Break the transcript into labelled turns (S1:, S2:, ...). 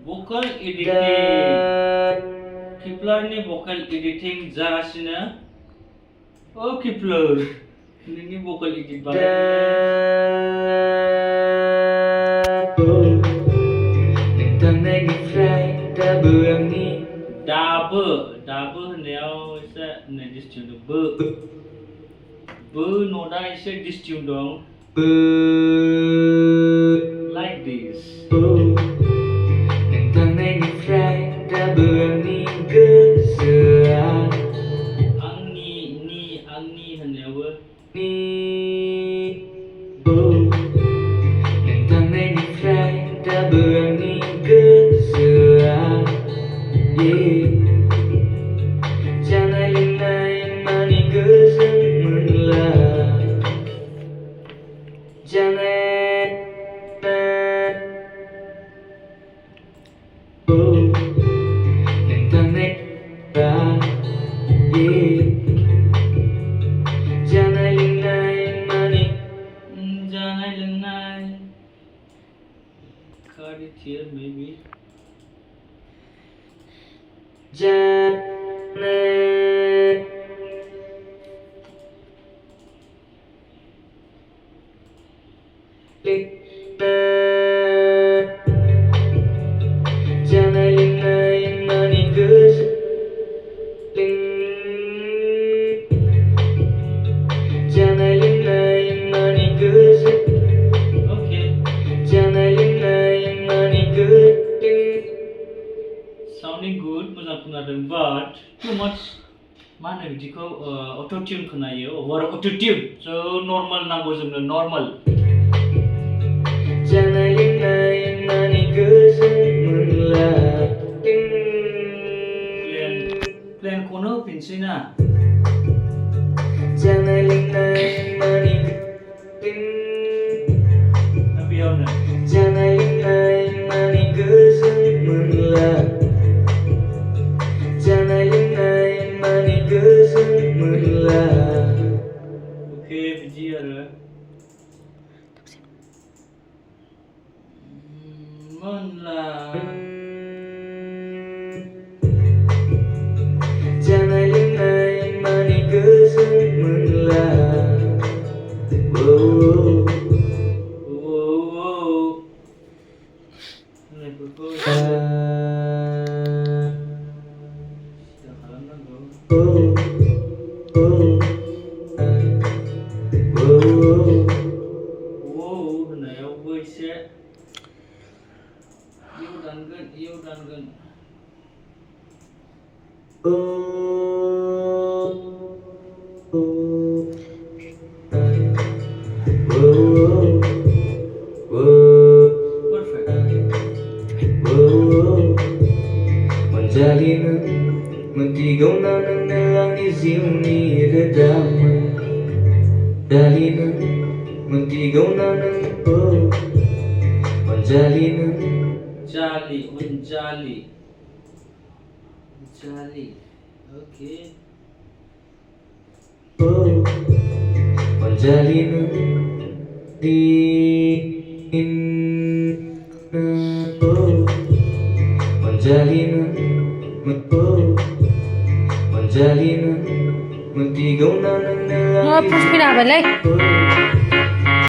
S1: vocal editing Kiplerनि vocal editing जागासिनो Kipler नोंनि vocal edit बानायनाय दाबो होननायाव एसे डिस्टिउन दं बो नटआ एसे डिस्टिउन दं like this आंनि होननायावबो cut it here maybe sounding good मोजां खोनादों but too much मा होनो बिदिखौ auto tune खोनायो over auto tune so normal नांगौ जोंनो normal प्लेन खौनो होफिनसै ना बेयावनो oke बिदि आरो मोनला होननायावबो एसे इयाव दानगोन
S2: Menjalin mentiga nang angi ziuni redaman Dalin mentiga nang menjalin
S1: menjali oke
S2: menjalin di menjalin mentiga nang
S3: Push pinabalik.